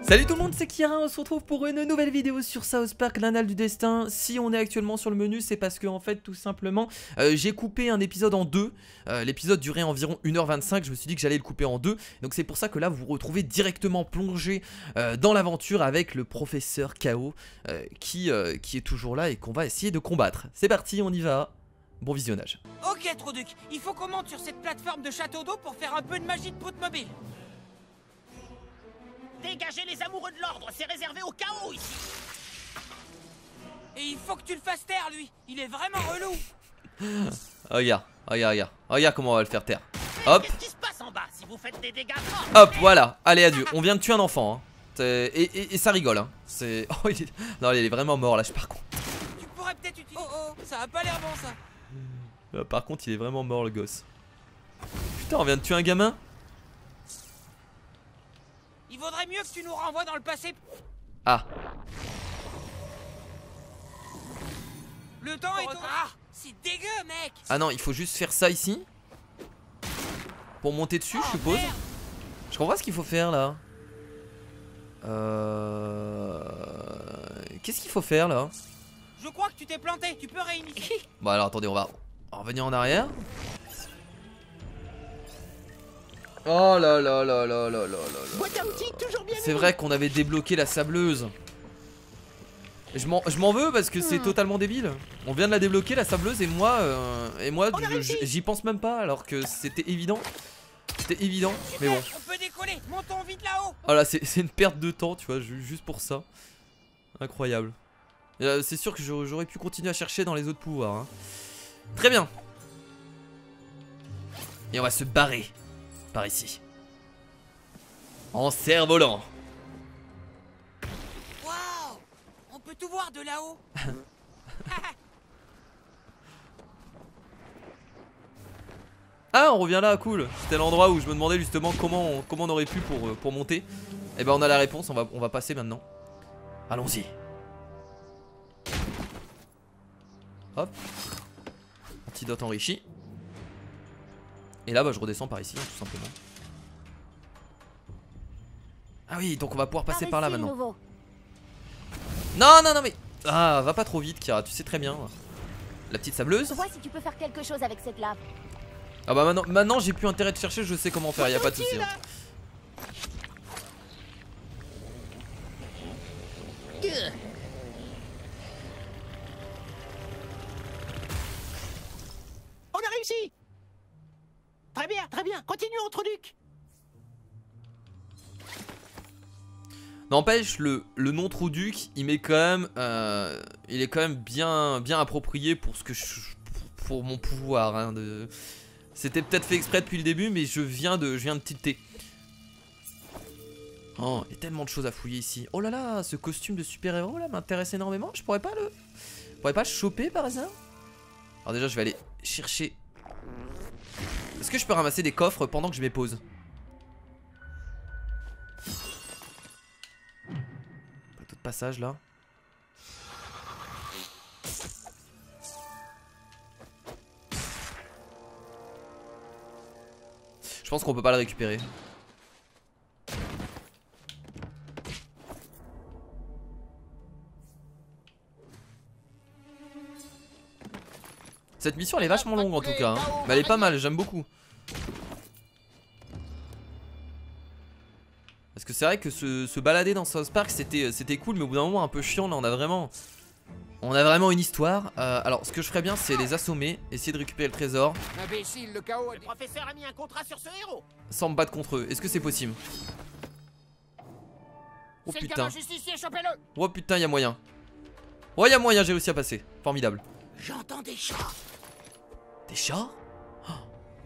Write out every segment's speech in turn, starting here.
Salut tout le monde, c'est Kira, on se retrouve pour une nouvelle vidéo sur South Park, l'Annale du Destin. Si on est actuellement sur le menu, c'est parce que en fait tout simplement j'ai coupé un épisode en deux. L'épisode durait environ 1h25, je me suis dit que j'allais le couper en deux. Donc c'est pour ça que là vous vous retrouvez directement plongé dans l'aventure avec le professeur Chaos qui est toujours là et qu'on va essayer de combattre. C'est parti, on y va. Bon visionnage. Ok Trouduc, il faut qu'on monte sur cette plateforme de château d'eau pour faire un peu de magie de prout mobile. Dégagez les amoureux de l'ordre, c'est réservé au chaos ici. Et il faut que tu le fasses taire lui, il est vraiment relou. Regarde, regarde, regarde comment on va le faire taire. Hop. Qu'est-ce qui se passe en bas si vous faites des dégâts? Hop, voilà, allez adieu, on vient de tuer un enfant hein. Et ça rigole hein. C'est... Oh, non, il est vraiment mort là, par contre. Tu pourrais peut-être utiliser... Oh, ça a pas l'air bon ça. Par contre il est vraiment mort le gosse. Putain, on vient de tuer un gamin. Il vaudrait mieux que tu nous renvoies dans le passé. Ah. Le temps est... Ah, c'est dégueu mec. Ah non, il faut juste faire ça ici pour monter dessus, je suppose. Merde. Je comprends pas ce qu'il faut faire là. Qu'est-ce qu'il faut faire là? Je crois que tu t'es planté, tu peux réinitier. Bon alors attendez, on va revenir en arrière. Oh là là là là là là là là. C'est vrai qu'on avait débloqué la sableuse. Je m'en veux parce que c'est totalement débile. On vient de la débloquer la sableuse et moi j'y pense même pas alors que c'était évident. C'était évident, mais bon. On peut décoller, montons vite là-haut. Oh là, c'est une perte de temps, tu vois, juste pour ça. Incroyable. C'est sûr que j'aurais pu continuer à chercher dans les autres pouvoirs hein. Très bien. Et on va se barrer par ici en cerf-volant. Waouh, on peut tout voir de là-haut. Ah, on revient là, cool. C'était l'endroit où je me demandais justement comment on aurait pu pour monter. Et ben on a la réponse, on va passer maintenant. Allons-y. Hop. Antidote enrichi. Et là bah je redescends par ici hein, tout simplement. Ah oui, donc on va pouvoir passer par là maintenant. Non non non mais... Ah, va pas trop vite Kira, tu sais très bien. La petite sableuse. Vois si tu peux faire quelque chose avec cette lave. Ah bah maintenant j'ai plus intérêt de chercher, je sais comment faire, y a pas de souci. Hein. On a réussi. Très bien, continuons Trouduc. N'empêche, le nom Trouduc, il met quand même, il est quand même bien approprié pour ce que pour mon pouvoir. Hein, C'était peut-être fait exprès depuis le début, mais je viens de tilter. Oh, il y a tellement de choses à fouiller ici. Oh là là, ce costume de super-héros là m'intéresse énormément. Je pourrais pas le choper par hasard? Alors déjà, je vais aller chercher. Est-ce que je peux ramasser des coffres pendant que je m'épose? Pas de passage là. Je pense qu'on peut pas le récupérer. Cette mission elle est vachement longue en tout cas hein. Mais elle est pas mal, j'aime beaucoup. Parce que c'est vrai que se balader dans South Park c'était cool, mais au bout d'un moment un peu chiant. Là on a vraiment une histoire. Alors ce que je ferais bien c'est les assommer, essayer de récupérer le trésor. Imbécile, le chaos. Le professeur a mis un contrat sur ce héros. Sans me battre contre eux, est-ce que c'est possible? Oh putain. Oh putain, y'a moyen. Oh y'a moyen, j'ai réussi à passer. Formidable. J'entends des chats. Des chats?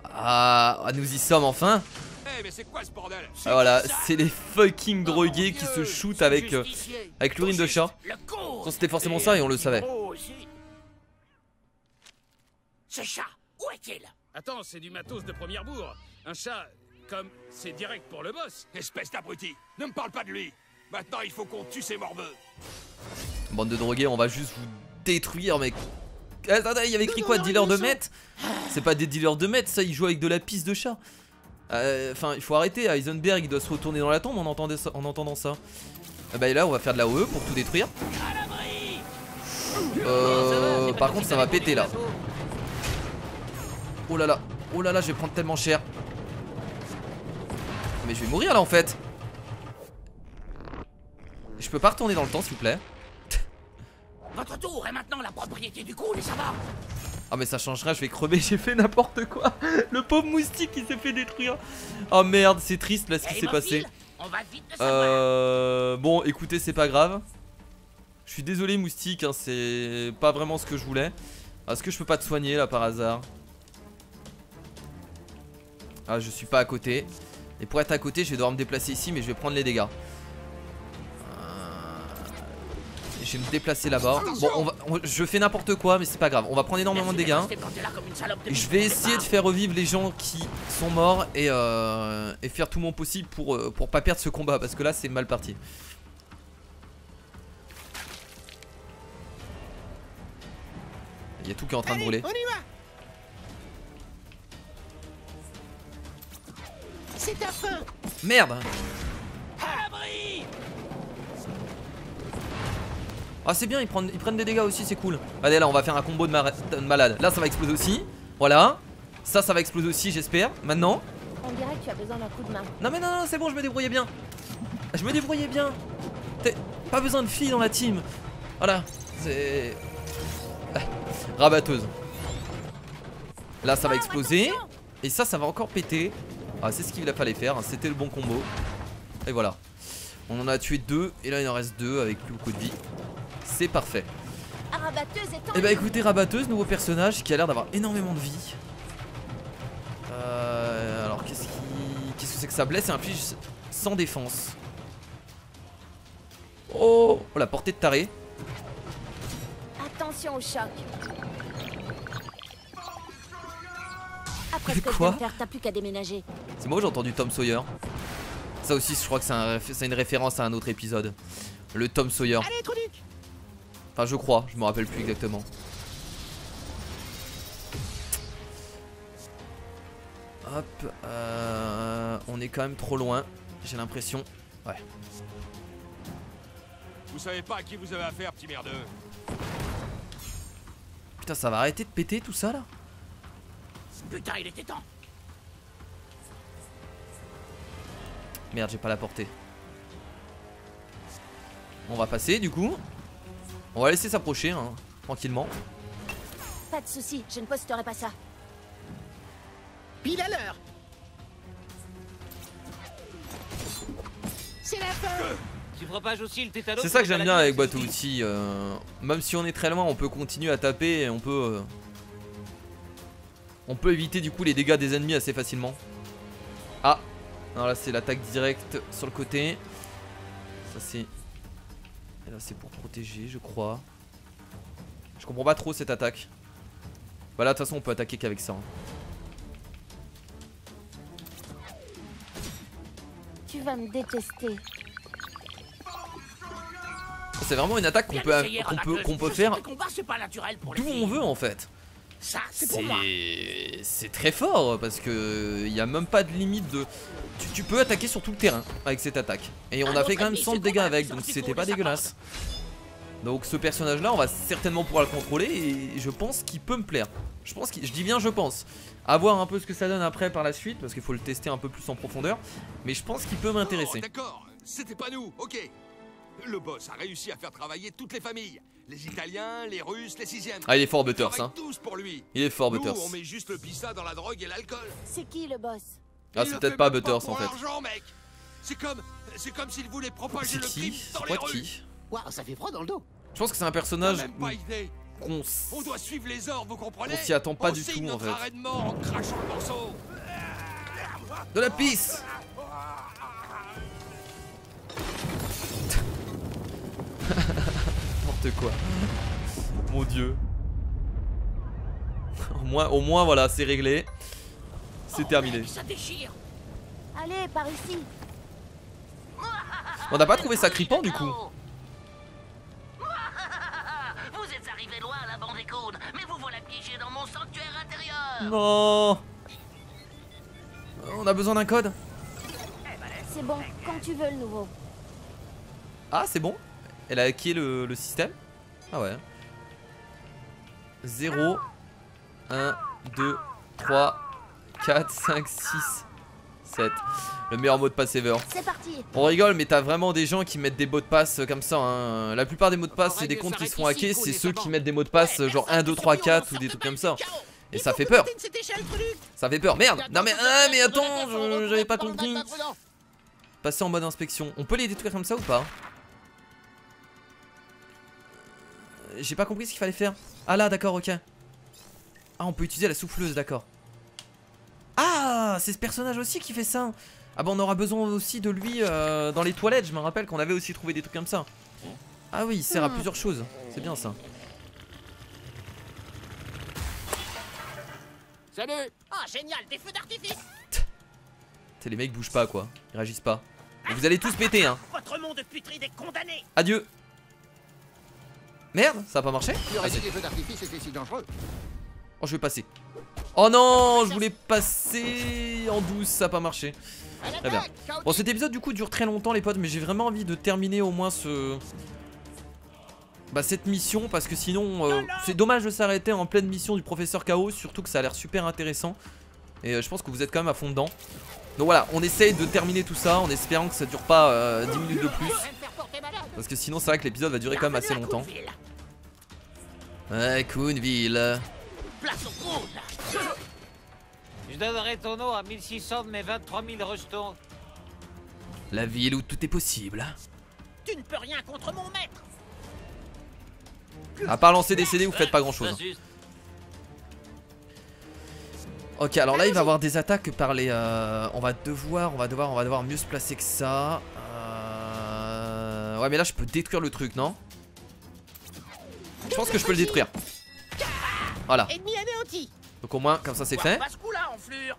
Ah, nous y sommes enfin. Hey, mais c'est quoi ce bordel? Ah, voilà, c'est les fucking drogués qui se shootent avec l'urine de chat. C'était forcément ça et on le savait. Ce chat, où est-il? Attends, c'est du matos de première bourre. Un chat, comme c'est direct pour le boss. Espèce d'abruti, ne me parle pas de lui. Maintenant il faut qu'on tue ces morbeux. Bande de drogués, on va juste vous détruire mec. Attendez, il y avait écrit quoi? Dealer de meth? C'est pas des dealers de meth, ça, ils jouent avec de la pisse de chat. Enfin, il faut arrêter. Heisenberg, il doit se retourner dans la tombe en entendant ça. Bah et là, on va faire de la OE pour tout détruire. Par contre, ça va péter là. Oh là là, je vais prendre tellement cher. Mais je vais mourir là en fait. Je peux pas retourner dans le temps s'il vous plaît. Votre tour est maintenant la propriété du coup, les savants. Ah mais ça changera, je vais crever, j'ai fait n'importe quoi. Le pauvre moustique qui s'est fait détruire. Oh merde, c'est triste là ce qui s'est passé. On va vite le savoir. Bon écoutez, c'est pas grave. Je suis désolé moustique, hein, c'est pas vraiment ce que je voulais. Est-ce que je peux pas te soigner là par hasard? Ah je suis pas à côté. Et pour être à côté je vais devoir me déplacer ici, mais je vais prendre les dégâts. Je vais me déplacer là-bas. Bon, je fais n'importe quoi, mais c'est pas grave. On va prendre énormément de dégâts. Et je vais essayer de faire revivre les gens qui sont morts et faire tout mon possible pour pas perdre ce combat. Parce que là, c'est mal parti. Il y a tout qui est en train de brûler. On y va. C'est ta fin. Merde! Ah c'est bien, ils prennent des dégâts aussi, c'est cool. Allez là on va faire un combo de malade. Là ça va exploser aussi. Voilà. Ça va exploser aussi j'espère. Maintenant. On dirait que tu as besoin d'un coup de main. Non mais non c'est bon, je me débrouillais bien. Je me débrouillais bien. Pas besoin de filles dans la team. Voilà. C'est... Rabatteuse. Là ça va exploser. Et ça va encore péter. Ah c'est ce qu'il fallait faire, c'était le bon combo. Et voilà. On en a tué 2 et là il en reste 2 avec plus beaucoup de vie. C'est parfait. Et bah écoutez, Rabatteuse, nouveau personnage qui a l'air d'avoir énormément de vie. Alors qu'est-ce que c'est que ça blesse et inflige sans défense. Oh, la portée de taré. Attention au choc. Après ce que Quoi? je viens de faire, t'as plus qu'à déménager. C'est moi j'ai entendu Tom Sawyer. Ça aussi je crois que c'est une référence à un autre épisode. Le Tom Sawyer. Allez, Tronic. Enfin je crois, je me rappelle plus exactement. Hop, on est quand même trop loin, j'ai l'impression. Ouais. Vous savez pas à qui vous avez affaire, petit merdeux. Putain, ça va arrêter de péter tout ça là? Putain, il était temps. Merde, j'ai pas la portée. On va passer du coup. On va laisser s'approcher hein, tranquillement. Pas de soucis, je ne posterai pas ça. Pile à l'heure. C'est la fin. Tu propages aussi le tétanos. C'est ça que j'aime bien avec boîte à outils. Même si on est très loin, on peut continuer à taper et on peut éviter du coup les dégâts des ennemis assez facilement. Ah, non là c'est l'attaque directe sur le côté. Ça c'est... Et là c'est pour protéger je crois. Je comprends pas trop cette attaque. Bah là de toute façon on peut attaquer qu'avec ça hein. Tu vas me détester. C'est vraiment une attaque qu'on peut faire d'où on veut en fait. Ça, c'est pour moi. C'est très fort parce que il y a même pas de limite de... Tu peux attaquer sur tout le terrain avec cette attaque. Et on a fait quand même 100 de dégâts avec, donc c'était pas dégueulasse. Donc ce personnage là on va certainement pouvoir le contrôler et je pense qu'il peut me plaire. Je dis bien je pense. À voir un peu ce que ça donne après par la suite parce qu'il faut le tester un peu plus en profondeur. Mais je pense qu'il peut m'intéresser. Oh, d'accord, c'était pas nous, ok. Le boss a réussi à faire travailler toutes les familles. Les Italiens, les Russes, les 6e. Ah il est fort Butters hein. Tous pour lui. Il est fort Nous, Butters. on met juste le pissa dans la drogue et l'alcool. C'est qui le boss? Ah c'est peut-être pas Butters en fait. Mec. C'est comme s'il voulait propager C'est le crime qui? dans C'est les quoi rues. qui? Waouh, ça fait froid dans le dos. Je pense que c'est un T'as personnage même pas idée. qu'on On doit suivre les ordres, vous comprenez? s'y attend pas On du signe tout en notre fait. arrêt de mort en crachant le morceau. De la pisse. N'importe quoi. Mon dieu. Au moins voilà, c'est réglé. C'est terminé. Ça déchire. Allez, par ici. On n'a pas trouvé ça crippant du coup. Vous êtes arrivé loin, la bande des cônes, mais vous voilà piégé dans mon sanctuaire intérieur. Non. On a besoin d'un code. C'est bon, quand tu veux le nouveau. Ah, c'est bon. Elle a hacké le système. Ah ouais. 0, 1, 2, 3, 4, 5, 6, 7. Le meilleur mot de passe ever. C'est parti. On rigole, mais t'as vraiment des gens qui mettent des mots de passe comme ça. Hein. La plupart des mots de passe, c'est des comptes qui se font hacker. C'est ceux qui mettent des mots de passe genre 1, 2, 3, 4 ou des trucs comme ça. Et ça fait peur. Ça fait peur. Merde. Non mais, mais attends, j'avais pas compris. Passer en mode inspection. On peut les détruire comme ça ou pas? J'ai pas compris ce qu'il fallait faire. Ah là, d'accord, ok. Ah, on peut utiliser la souffleuse, d'accord. Ah, c'est ce personnage aussi qui fait ça. Ah bah on aura besoin aussi de lui dans les toilettes. Je me rappelle qu'on avait aussi trouvé des trucs comme ça. Ah oui, il sert à plusieurs choses. C'est bien ça. Salut. Oh, génial, des feux d'artifice. C'est les mecs bougent pas quoi. Ils réagissent pas. Et vous allez tous péter hein. Votre monde putride est condamné. Adieu. Merde, ça a pas marché. Tu aurais dit que les feux d'artifice étaient si dangereux. Oh, je vais passer. Oh non, je voulais passer en douce, ça a pas marché. Très bien. Bon, cet épisode du coup dure très longtemps les potes, mais j'ai vraiment envie de terminer au moins cette mission, parce que sinon c'est dommage de s'arrêter en pleine mission du professeur Chaos, surtout que ça a l'air super intéressant. Et je pense que vous êtes quand même à fond dedans. Donc voilà, on essaye de terminer tout ça en espérant que ça dure pas 10 minutes de plus. Parce que sinon c'est vrai que l'épisode va durer quand même assez longtemps. Ouais, Coonville. Place au Coon. Je donnerai ton nom à 1600 de mes 23 000 rejetons. La ville où tout est possible. Tu ne peux rien contre mon maître. À part lancer des CD, vous faites pas grand chose. Ok, alors là il va y avoir des attaques par les... on va devoir mieux se placer que ça. Ouais mais là je peux détruire le truc, non? Je pense que je peux le détruire. Voilà. Ennemi anéanti. Donc au moins comme ça c'est fait. Pas ce coup-là, enflure.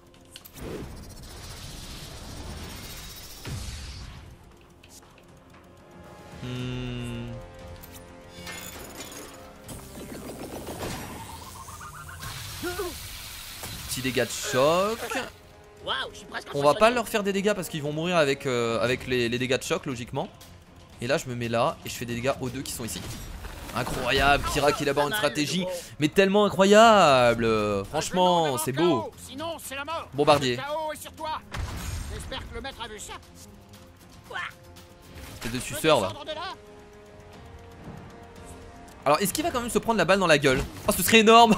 Petit dégâts de choc. Waouh, je suis presque On va pas leur faire des dégâts parce qu'ils vont mourir avec les dégâts de choc logiquement. Et là je me mets là et je fais des dégâts aux deux qui sont ici. Incroyable, Kira qui élabore une stratégie, mais tellement incroyable. Franchement, c'est beau. Sinon, c'est la mort. Bombardier. Le chaos est sur toi. J'espère que le maître a vu ça. C'est de suceur là. Alors est-ce qu'il va quand même se prendre la balle dans la gueule? Oh ce serait énorme.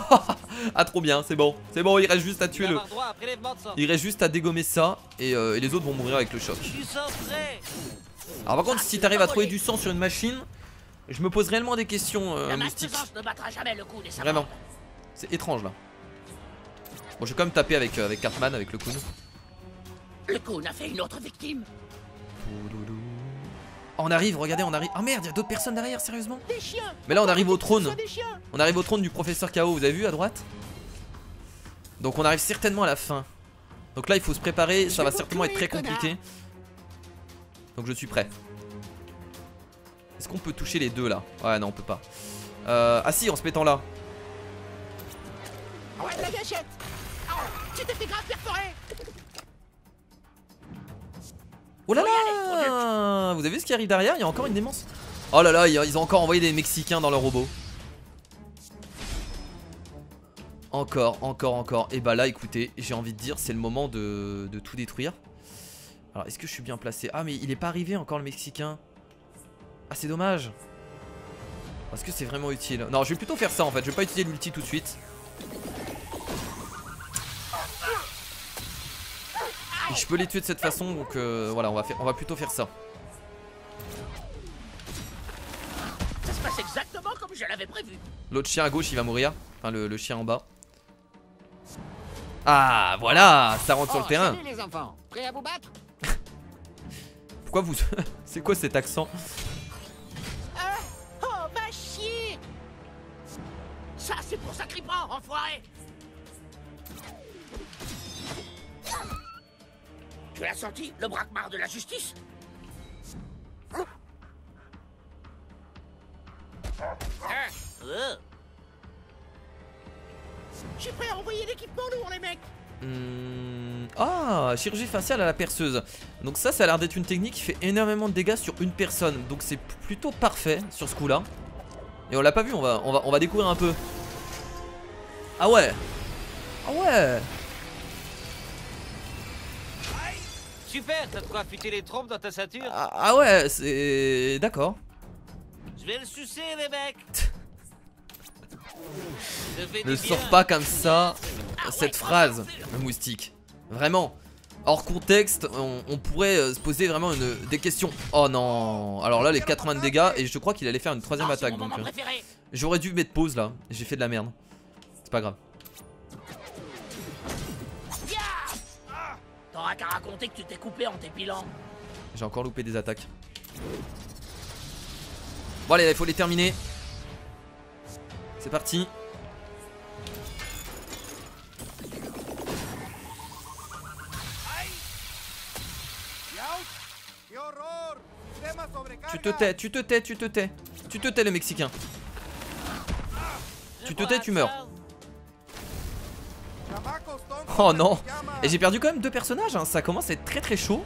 Ah trop bien, c'est bon. C'est bon, il reste juste à tuer le... Il reste juste à dégommer ça et les autres vont mourir avec le choc. Alors par contre si t'arrives à trouver du sang sur une machine, je me pose réellement des questions Moustique. Vraiment. C'est étrange là. Bon je vais quand même taper avec Cartman, avec le Coon. Le Coon a fait une autre victime. Oh, on arrive, regardez, on arrive. Oh merde, il y a d'autres personnes derrière, sérieusement. Des chiens. Mais là on arrive au trône. On arrive au trône du professeur Chaos, vous avez vu à droite? Donc on arrive certainement à la fin. Donc là il faut se préparer, ça va certainement être très compliqué. Donc je suis prêt. Est-ce qu'on peut toucher les deux là? Ouais non on peut pas. Ah si, en se mettant là. Ouais, la gâchette. Oh, tu t'es fait grave perforer. Oh là là! Vous avez vu ce qui arrive derrière? Il y a encore une démence. Oh là là, ils ont encore envoyé des Mexicains dans leur robot. Encore. Et bah là écoutez, j'ai envie de dire c'est le moment de tout détruire. Alors est-ce que je suis bien placé? Ah mais il est pas arrivé encore le Mexicain. Ah c'est dommage. Parce que c'est vraiment utile. Non je vais plutôt faire ça en fait, je vais pas utiliser l'ulti tout de suite. Et je peux les tuer de cette façon donc voilà on va plutôt faire ça. Ça se passe exactement comme je l'avais prévu. L'autre chien à gauche il va mourir. Enfin le chien en bas. Ah voilà, ça rentre sur le terrain. Salut les enfants, prêts à vous battre? Pourquoi vous... C'est quoi cet accent? Oh, va chier. Ça, c'est pour Sacripant, enfoiré. Tu l'as senti, le braquemar de la justice? Je suis prêt à envoyer l'équipement lourd, les mecs. Ah, chirurgie faciale à la perceuse. Donc ça a l'air d'être une technique qui fait énormément de dégâts sur une personne. Donc c'est plutôt parfait sur ce coup là. Et on l'a pas vu, on va découvrir un peu. Ah ouais. Ah ouais. Super, t'as de quoi affûter les trompes dans ta ceinture. Ah ouais, c'est... D'accord. Je vais le sucer, les mecs. Ne sors pas comme ça cette phrase, le moustique. Vraiment. Hors contexte, on pourrait se poser vraiment des questions. Oh non. Alors là, les 80 de dégâts, et je crois qu'il allait faire une troisième attaque. Donc j'aurais dû mettre pause là. J'ai fait de la merde. C'est pas grave. T'auras qu'à raconter que tu t'es coupé en t'épilant. J'ai encore loupé des attaques. Bon allez, il faut les terminer. C'est parti. Tu te tais, tu te tais, tu te tais. Tu te tais le Mexicain. Tu te tais, tu meurs. Oh non. Et j'ai perdu quand même 2 personnages hein. Ça commence à être très très chaud.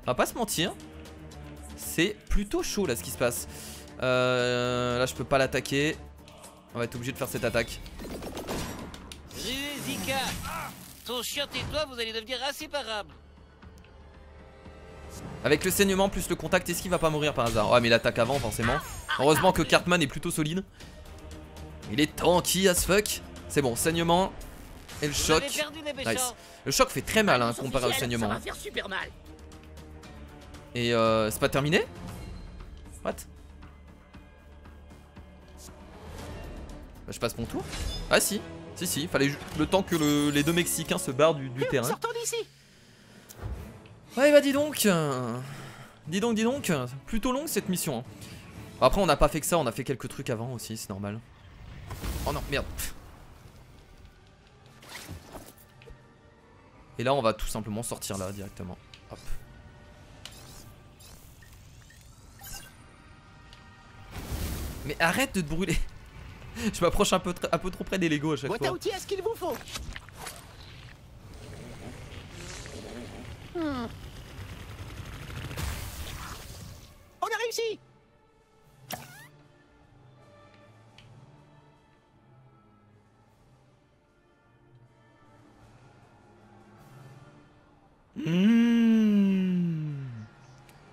On va pas se mentir. C'est plutôt chaud là ce qui se passe. Là je peux pas l'attaquer. On va être obligé de faire cette attaque. Zika, ton chiotte et toi vous allez devenir inséparables. Avec le saignement plus le contact, est-ce qu'il va pas mourir par hasard? Oh mais il attaque avant forcément. Heureusement que Cartman est plutôt solide. Il est tanky as fuck. C'est bon, saignement. Et le choc. Nice. Le choc fait très mal hein, comparé au saignement. Ça va faire super mal. Et c'est pas terminé? What? Bah, je passe mon tour? Ah si. Si, fallait le temps que les 2 Mexicains se barrent du terrain. Sortons d'ici. Ouais bah dis donc. Dis donc. Plutôt longue cette mission hein. Après on n'a pas fait que ça, on a fait quelques trucs avant aussi, c'est normal. Oh non, merde. Et là on va tout simplement sortir là directement. Hop. Mais arrête de te brûler. Je m'approche un peu trop près des Lego à chaque Boîte fois. à outils, est-ce qu'il vous faut? On a réussi.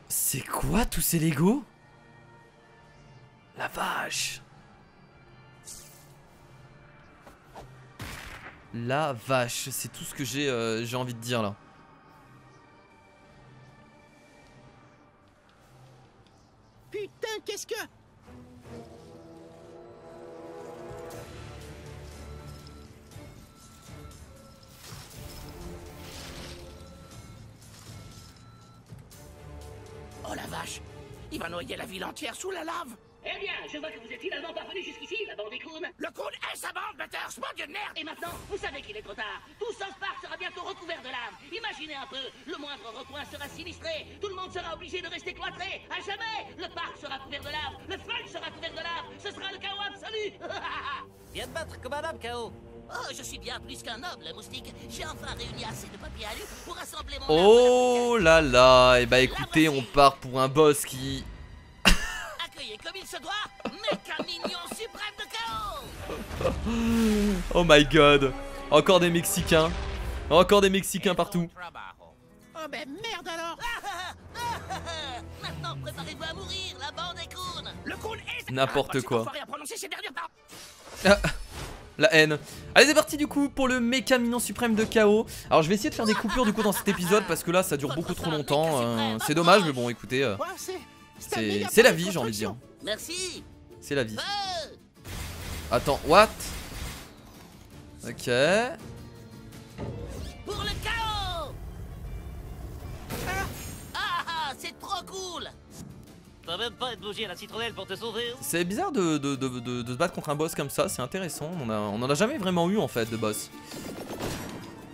C'est quoi tous ces Lego? La vache. La vache, c'est tout ce que j'ai envie de dire là. Putain, qu'est-ce que... Oh la vache, il va noyer la ville entière sous la lave. Eh bien, je vois que vous êtes finalement parvenu jusqu'ici, la bande des clowns. Le clown et sa bande, Butters, mon dieu de merde. Et maintenant, vous savez qu'il est trop tard. Tout South Park sera bientôt recouvert de lave. Imaginez un peu, le moindre recoin sera sinistré. Tout le monde sera obligé de rester cloîtré. À jamais. Le parc sera couvert de lave. Le fun sera couvert de lave. Ce sera le chaos absolu. Viens te battre comme un homme, K.O. Oh, je suis bien plus qu'un noble, moustique. J'ai enfin réuni assez de papier alu pour rassembler mon... Oh là là. Et bah écoutez, on part pour un boss qui... Accueillez comme il se doit, Mecha Minion suprême de chaos. Oh my god. Encore des Mexicains. Encore des Mexicains partout. Oh ben merde alors. Maintenant, préparez-vous à mourir, la bande des clowns. Le clown est... N'importe quoi. À prononcer ces dernières paroles. Ah, la haine. Allez c'est parti du coup pour le Mecha Minion suprême de chaos. Alors je vais essayer de faire des coupures du coup dans cet épisode parce que là ça dure beaucoup trop longtemps. C'est dommage mais bon écoutez. Ouais, C'est la vie j'ai envie de dire. Merci. C'est la vie. Attends, what? Ok. Pour le chaos. Ah, c'est trop cool. T'as même pas être bougé à la citronnelle pour te sauver. C'est bizarre de se battre contre un boss comme ça, c'est intéressant. On en a jamais vraiment eu en fait de boss.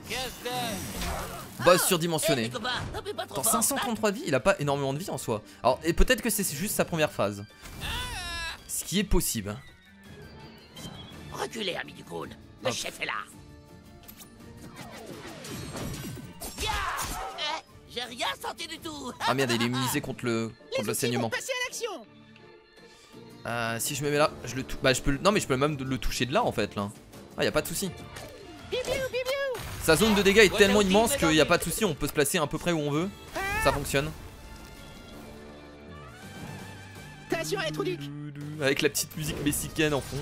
Qu'est-ce que... Boss surdimensionné. Eh, copains, tapez pas trop Dans fort. 533 vies, il a pas énormément de vie en soi. Alors, et peut-être que c'est juste sa première phase. Ce qui est possible. Reculez, ami du clown. Le chef est là. Yeah. senti du tout. Ah merde, il est immunisé contre le saignement. Passer à l'action. Si je me mets là, je le touche. Bah je peux. Non mais je peux même le toucher de là en fait là. Ah y a pas de souci. Sa zone de dégâts est tellement immense qu'il y a pas de souci, on peut se placer à peu près où on veut. Ça fonctionne. Attention à être duc. Avec la petite musique mexicaine en fond.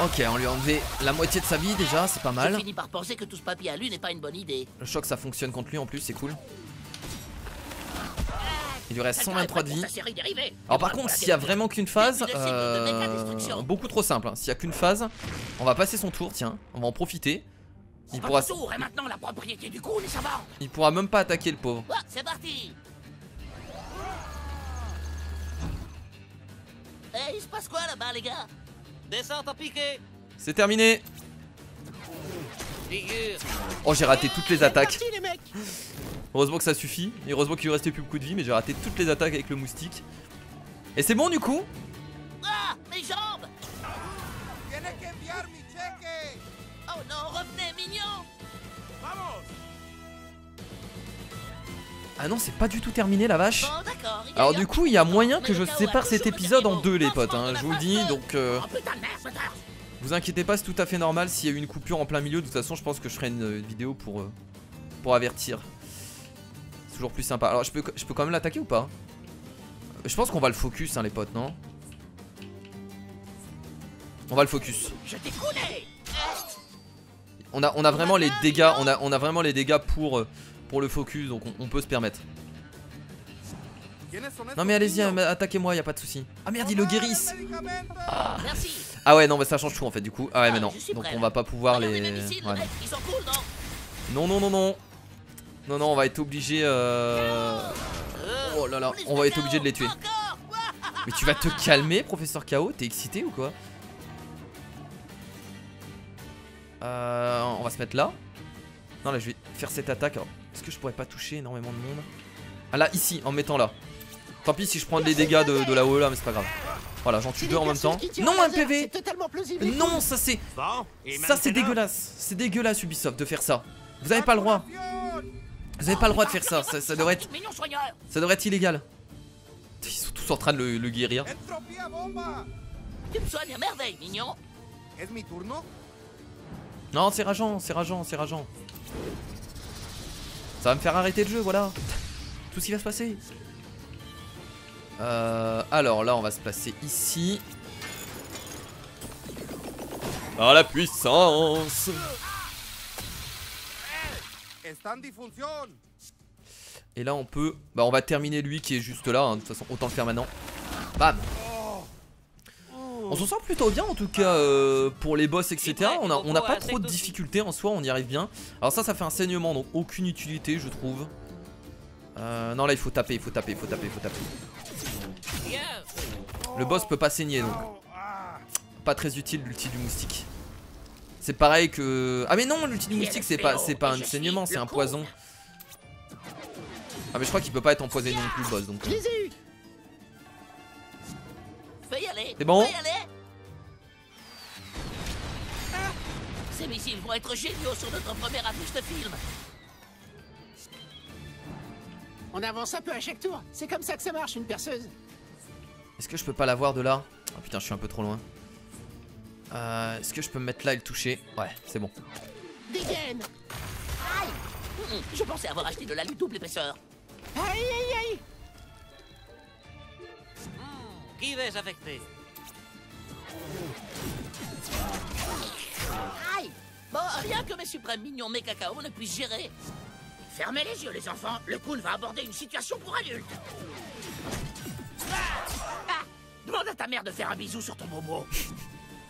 Ok, on lui a enlevé la moitié de sa vie déjà, c'est pas J'ai mal. fini par penser que tout ce papier à lui n'est pas une bonne idée. Le choc ça fonctionne contre lui en plus, c'est cool. Il lui reste 123 de vie. Alors par contre, s'il y a vraiment qu'une phase, beaucoup trop simple. Hein. S'il y a qu'une phase, on va passer son tour, tiens, on va en profiter. Il pourra, tour, et maintenant la propriété du coup, les savants. il pourra même pas attaquer le pauvre. Ouais, c'est parti. Eh, il se passe quoi là-bas, les gars? Descente à piquer. C'est terminé. Figure. Oh, j'ai raté toutes les attaques. Parti, les mecs. Heureusement que ça suffit. Et heureusement qu'il lui restait plus beaucoup de vie, mais j'ai raté toutes les attaques avec le moustique. Et c'est bon du coup. Ah, mes jambes. Oh non, revenez, mignon. Ah non, c'est pas du tout terminé la vache. Bon, d'accord. Alors du coup, il y a moyen que je sépare cet épisode en deux les potes, hein, je vous le dis. Donc Oh putain de merde, Butters. vous inquiétez pas, c'est tout à fait normal. S'il y a eu une coupure en plein milieu, de toute façon je pense que je ferai une vidéo pour avertir. C'est toujours plus sympa. Alors je peux quand même l'attaquer ou pas? Je pense qu'on va le focus hein les potes, non? On va le focus. Je t'ai coulé. On a vraiment les dégâts, on a vraiment les dégâts pour le focus, donc on peut se permettre. Non mais allez-y, attaquez-moi, y a pas de souci. Ah merde, ils le guérissent. Merci. Ah ouais, non mais ça change tout en fait du coup. Ah ouais mais non, je suis donc prêt, on là. va pas pouvoir Regardez les... mes missiles, Ouais. les mecs, ils sont cool, non? Non, on va être obligé Oh là là, on va être obligé de les tuer. Encore. Mais tu vas te calmer, professeur KO? T'es excité ou quoi? On va se mettre là. Non là je vais faire cette attaque. Est-ce que je pourrais pas toucher énormément de monde? Ah là, ici, en me mettant là. Tant pis si je prends des dégâts de là-haut là, mais c'est pas grave. Voilà, j'en tue deux en même temps. Non, un PV! C'est totalement plausible. Non, ça c'est... Bon, et Ça c'est maintenant dégueulasse. C'est dégueulasse Ubisoft de faire ça. Vous avez pas le droit. Vous avez pas le droit de faire ça. Ça devrait être... Mignon soigneur. Ça devrait être illégal. Ils sont tous en train de le guérir. Tu me soignes à merveille, mignon. Non, c'est rageant, c'est rageant, c'est rageant. Ça va me faire arrêter le jeu, voilà. Tout ce qui va se passer. Alors là, on va se placer ici. Par la puissance. Et là, on peut... Bah, on va terminer lui qui est juste là. Hein. De toute façon, autant le faire maintenant. Bam. On s'en sort plutôt bien en tout cas pour les boss etc. On n'a pas trop de difficultés en soi, on y arrive bien. Alors ça fait un saignement donc aucune utilité je trouve. Non là il faut taper, il faut taper. Le boss peut pas saigner donc. Pas très utile l'ulti du moustique. C'est pareil que... Ah mais non l'ulti du moustique c'est pas un saignement, c'est un poison. Ah mais je crois qu'il peut pas être empoisonné non plus le boss donc. Je les ai eu. Fais y aller. C'est bon? Fais y aller. Ces missiles vont être géniaux sur notre première affiche de film. On avance un peu à chaque tour. C'est comme ça que ça marche, une perceuse. Est-ce que je peux pas l'avoir de là? Oh putain je suis un peu trop loin. Est-ce que je peux me mettre là et le toucher? Ouais c'est bon. Dégaine. Aïe. Je pensais avoir acheté de l'alu double épaisseur. Aïe, aïe, aïe. Qui vais-je affecter? Aïe. Bon, rien que mes suprêmes mignons mes cacao ne puissent gérer. Fermez les yeux, les enfants. Le Kun va aborder une situation pour adultes. Ah. Demande à ta mère de faire un bisou sur ton bobo.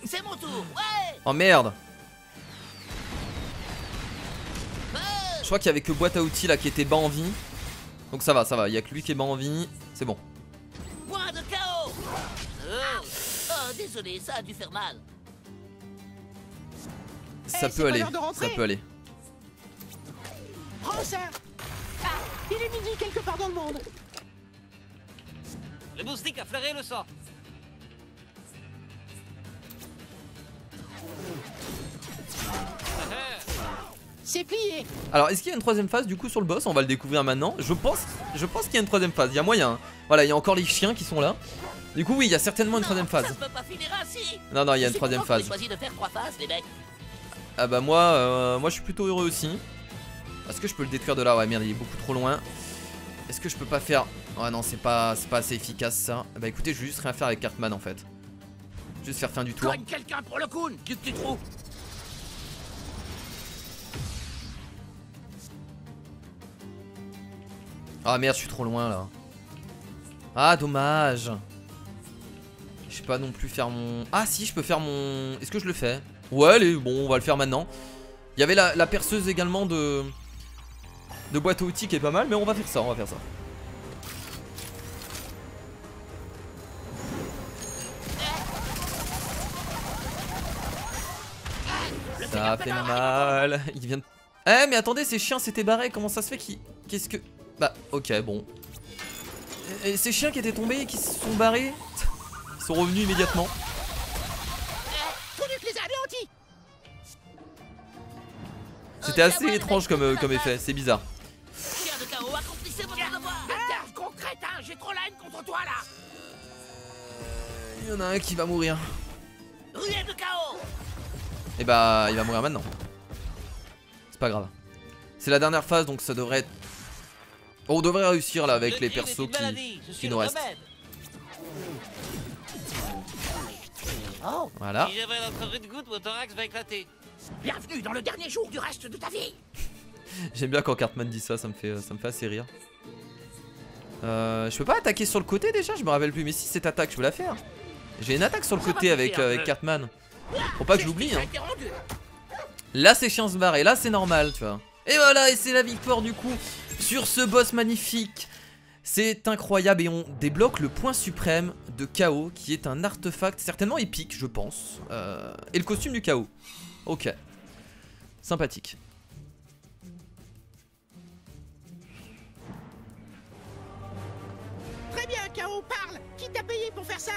C'est mon tour. Ouais. Oh merde. Je crois qu'il y avait que boîte à outils là qui était bas en vie. Donc ça va, il y a que lui qui est bas en vie. C'est bon. Point de chaos. Oh, désolé, ça a dû faire mal. Ça c'est peut pas aller, l'heure de rentrer. ça peut aller. Prends ça. Ah, il est midi quelque part dans le monde. Le moustique a flairé le sang. C'est plié. Alors, est-ce qu'il y a une troisième phase du coup sur le boss? On va le découvrir maintenant. Je pense qu'il y a une troisième phase. Il y a moyen. Hein. Voilà, il y a encore les chiens qui sont là. Du coup, oui, il y a certainement une troisième phase. Ça peut pas finir ainsi. Non, non, il y a une troisième phase. Choisi de faire 3 phases, les mecs. Ah bah moi je suis plutôt heureux aussi. Est-ce que je peux le détruire de là? Ouais, merde, il est beaucoup trop loin. Est-ce que je peux pas faire... Ouais, non, c'est pas assez efficace ça. Bah écoutez, je vais juste rien faire avec Cartman en fait. Juste faire fin du tour. Cogne quelqu'un pour le Kun. Qu'est-ce que tu trouves? Ah merde, je suis trop loin là. Ah dommage. Je sais pas non plus faire mon... Ah si, je peux faire mon... Est-ce que je le fais? Ouais, allez, bon, on va le faire maintenant. Il y avait la perceuse également de boîte à outils qui est pas mal, mais on va faire ça, Ça fait mal. Il vient de... Eh mais attendez, ces chiens s'étaient barrés, comment ça se fait qu'ils... Qu'est-ce que... Bah ok, bon. Et ces chiens qui étaient tombés et qui se sont barrés, ils sont revenus immédiatement. C'était assez étrange comme effet, c'est bizarre. Chien de chaos, accomplissez votre devoir. Butters, gros crétin, j'ai trop la haine contre toi là. Il y en a un qui va mourir. Ruelle de chaos. Et bah il va mourir maintenant. C'est pas grave. C'est la dernière phase donc ça devrait être... On devrait réussir là avec les persos qui nous restent. Oh. Voilà. Si j'avais notre de goutte, mon thorax va éclater. Bienvenue dans le dernier jour du reste de ta vie. J'aime bien quand Cartman dit ça, ça me fait assez rire. Je peux pas attaquer sur le côté déjà? Je me rappelle plus, mais si cette attaque je peux la faire. J'ai une attaque sur le côté avec Cartman. Faut pas que j'oublie hein. Là c'est chiant se barrer, là c'est normal tu vois. Et voilà, et c'est la victoire du coup sur ce boss magnifique. C'est incroyable et on débloque le point suprême de chaos qui est un artefact certainement épique je pense. Et le costume du chaos. Ok. Sympathique. Très bien, K.O. parle. Qui t'a payé pour faire ça?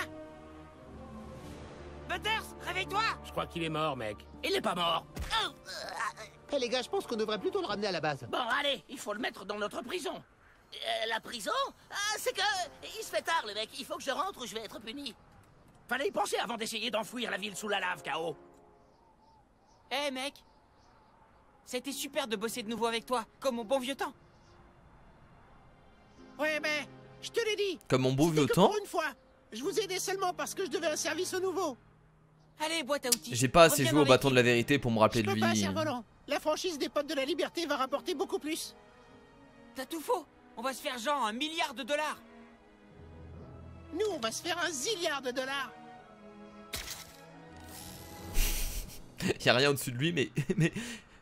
Butters, réveille-toi. Je crois qu'il est mort, mec. Il n'est pas mort. Eh les gars, je pense qu'on devrait plutôt le ramener à la base. Bon, allez, il faut le mettre dans notre prison. La prison? Ah, c'est que... Il se fait tard, le mec. Il faut que je rentre ou je vais être puni. Fallait y penser avant d'essayer d'enfouir la ville sous la lave, K.O. Eh mec, c'était super de bosser de nouveau avec toi, comme au bon vieux temps. Ouais, mais je te l'ai dit. Comme mon beau C'était vieux que temps. pour une fois. Je vous ai aidé seulement parce que je devais un service au nouveau. Allez, boîte à outils. J'ai pas assez Reviens joué dans au bâton de l'équipe. la vérité pour me rappeler Je de peux lui. pas, cerf-volant. La franchise des Potes de la Liberté va rapporter beaucoup plus. T'as tout faux. On va se faire genre $1 milliard. Nous, on va se faire $1 zilliard. Y'a rien au-dessus de lui,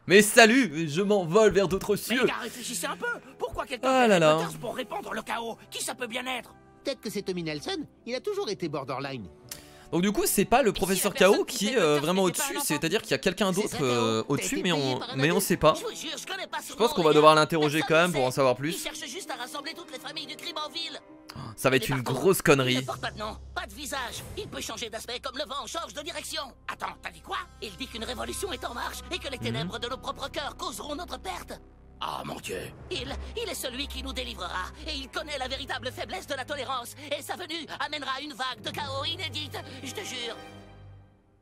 mais salut, je m'envole vers d'autres Mais cieux. les gars, réfléchissez un peu. Pourquoi quelqu'un Ah là fait là. Butters pour répandre le chaos? Qui ça peut bien être? Peut-être que c'est Tommy Nelson. Il a toujours été borderline. Donc du coup, c'est pas le professeur la personne Chaos qui qui fait est Butters vraiment n'était pas un au-dessus, enfant. c'est-à-dire qu'il y a quelqu'un C'est d'autre ça, Chaos. au-dessus, T'as été payé par un mais on adulte. sait pas. Je vous jure, je connais pas Je pense qu'on va devoir l'interroger quand même pour en savoir plus. Il cherche juste à rassembler toutes les familles du crime en ville. Ça va être Mais une par contre, grosse Il connerie. ne porte pas de nom, pas de visage. Il peut changer d'aspect comme le vent change de direction. Attends, t'as dit quoi? Il dit qu'une révolution est en marche et que les ténèbres de nos propres cœurs causeront notre perte. Oh mon Dieu. Il est celui qui nous délivrera. Et il connaît la véritable faiblesse de la tolérance. Et sa venue amènera une vague de chaos inédite. Je te jure.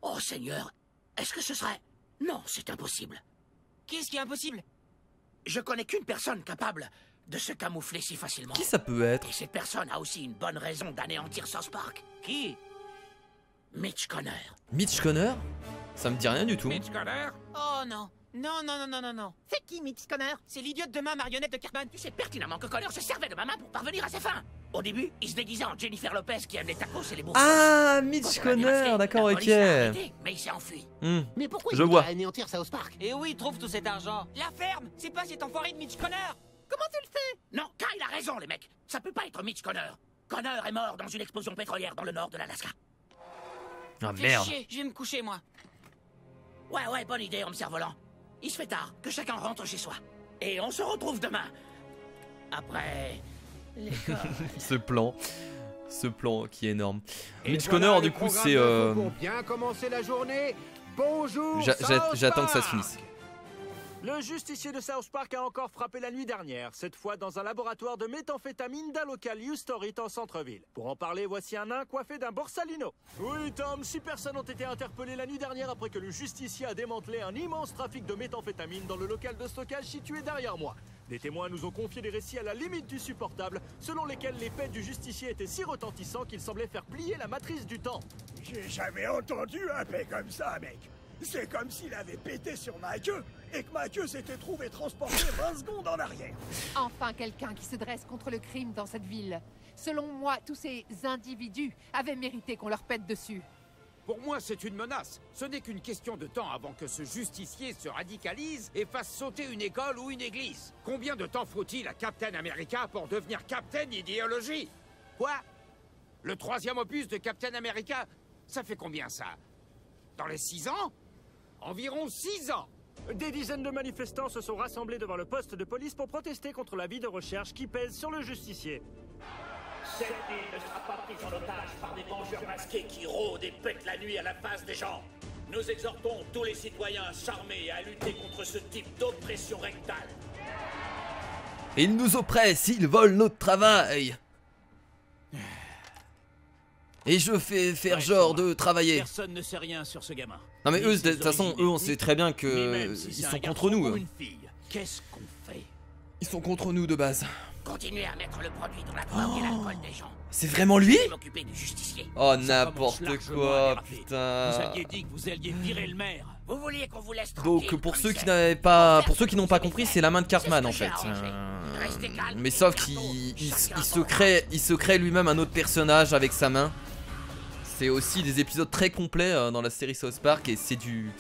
Oh Seigneur, est-ce que ce serait... Non, c'est impossible. Qu'est-ce qui est impossible? Je connais qu'une personne capable de se camoufler si facilement. Qui ça peut être? Et cette personne a aussi une bonne raison d'anéantir South Park. Qui? Mitch Connor. Mitch Connor? Ça me dit rien du tout. Mitch Connor? Oh non. Non. C'est qui, Mitch Connor? C'est l'idiote de main marionnette de Cartman. Tu sais pertinemment que Connor se servait de ma main pour parvenir à ses fins. Au début, il se déguisait en Jennifer Lopez qui aime les tacos et les bourses. Ah, Mitch Connor, d'accord, ok. Mais il s'est enfui. Mais pourquoi Je il vois. voudrait anéantir South Park? Et où il trouve tout cet argent? La ferme. C'est pas cet enfoiré de Mitch Connor. Comment tu le sais? Non, Kyle a raison, les mecs. Ça peut pas être Mitch Connor. Connor est mort dans une explosion pétrolière dans le nord de l'Alaska. Ah Fais merde. chier, je vais me coucher moi. Ouais, bonne idée, homme cerf-volant. Il se fait tard, que chacun rentre chez soi. Et on se retrouve demain. Après... l'école. Ce plan. Ce plan qui est énorme. Et Mitch voilà, Connor, les du coup, programmes c'est. pour bien commencer la journée. Bonjour. J'attends que ça se finisse. Le justicier de South Park a encore frappé la nuit dernière, cette fois dans un laboratoire de méthamphétamine d'un local U-Story en centre-ville. Pour en parler, voici un nain coiffé d'un borsalino. Oui, Tom, 6 personnes ont été interpellées la nuit dernière après que le justicier a démantelé un immense trafic de méthamphétamine dans le local de stockage situé derrière moi. Des témoins nous ont confié des récits à la limite du supportable, selon lesquels les faits du justicier étaient si retentissants qu'ils semblaient faire plier la matrice du temps. J'ai jamais entendu un paix comme ça, mec. C'est comme s'il avait pété sur ma queue et que ma queue s'était trouvée transportée 20 secondes en arrière. Enfin quelqu'un qui se dresse contre le crime dans cette ville. Selon moi, tous ces individus avaient mérité qu'on leur pète dessus. Pour moi, c'est une menace. Ce n'est qu'une question de temps avant que ce justicier se radicalise et fasse sauter une école ou une église. Combien de temps faut-il à Captain America pour devenir Captain Idéologie? Quoi? Le 3e opus de Captain America, ça fait combien ça? Dans les 6 ans? Environ 6 ans. Des dizaines de manifestants se sont rassemblés devant le poste de police pour protester contre l'avis de recherche qui pèse sur le justicier. Cette ville ne sera pas prise en otage par des vengeurs masqués qui rôdent et pètent la nuit à la face des gens. Nous exhortons tous les citoyens à s'armer et à lutter contre ce type d'oppression rectale. Ils nous oppressent, ils volent notre travail. Et je fais faire genre de travailler. Personne ne sait rien sur ce gamin. Non mais eux, de toute façon, eux, on sait très bien que ils sont contre nous. Qu'est-ce qu'on fait? Ils sont contre nous de base. Continuez à mettre le produit dans la drogue et l'alcool des gens. C'est vraiment lui? Je vais m'occuper du justicier. Oh n'importe quoi, putain. Vous aviez dit que vous alliez virer le maire. Vous vouliez qu'on vous laisse tranquille. Donc pour ceux qui n'avaient pas, pour ceux qui n'ont pas compris, c'est la main de Cartman en fait. Mais sauf qu'il se crée lui-même un autre personnage avec sa main. C'est aussi des épisodes très complets dans la série South Park et c'est du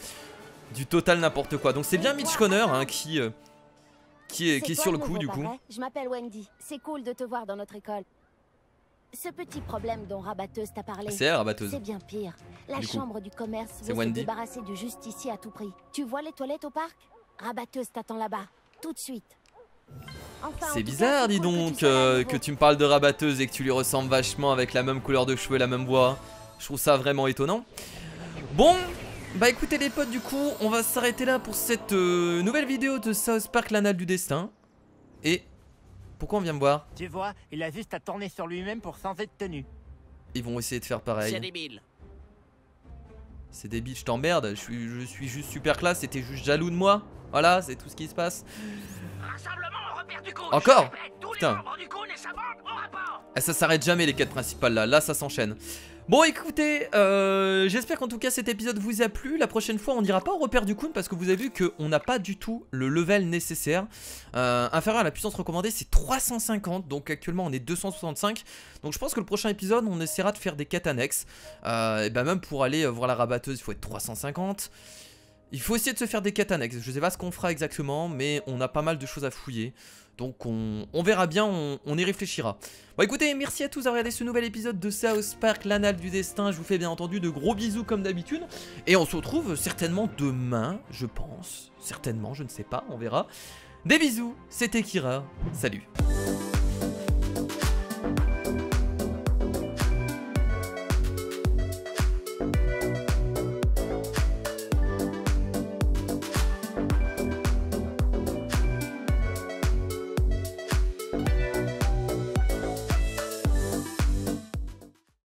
total n'importe quoi. Donc c'est bien Mitch Connor hein, qui est sur le coup du coup. Je m'appelle Wendy. C'est cool de te voir dans notre école. Ce petit problème dont Rabatteuse t'a parlé, c'est elle, Rabatteuse. C'est bien pire. La chambre du commerce veut se débarrasser du justicier à tout prix. Tu vois les toilettes au parc? Rabatteuse t'attend là-bas, tout de suite. Enfin, c'est bizarre, dis donc, que tu me parles de Rabatteuse et que tu lui ressembles vachement avec la même couleur de cheveux et la même voix. Je trouve ça vraiment étonnant. Bon, bah écoutez les potes, du coup, on va s'arrêter là pour cette nouvelle vidéo de South Park, l'Annale du Destin. Et pourquoi on vient me voir? Tu vois, il a juste à tourner sur lui-même pour changer de tenue. Ils vont essayer de faire pareil. C'est débile. C'est débile, je t'emmerde. Je suis juste super classe, t'es juste jaloux de moi. Voilà, c'est tout ce qui se passe. Encore? Putain. Et ça s'arrête jamais les quêtes principales là, là ça s'enchaîne. Bon écoutez, j'espère qu'en tout cas cet épisode vous a plu. La prochaine fois on n'ira pas au repère du Coon parce que vous avez vu qu'on n'a pas du tout le level nécessaire. Inférieur à la puissance recommandée c'est 350, donc actuellement on est 265. Donc je pense que le prochain épisode on essaiera de faire des quêtes annexes. Et ben même pour aller voir la Rabatteuse il faut être 350. Il faut essayer de se faire des quêtes annexes. Je sais pas ce qu'on fera exactement, mais on a pas mal de choses à fouiller. Donc on verra bien, on y réfléchira. Bon écoutez, merci à tous d'avoir regardé ce nouvel épisode de South Park, l'Annale du Destin. Je vous fais bien entendu de gros bisous comme d'habitude. Et on se retrouve certainement demain, je pense. Certainement, je ne sais pas, on verra. Des bisous, c'était Kira. Salut.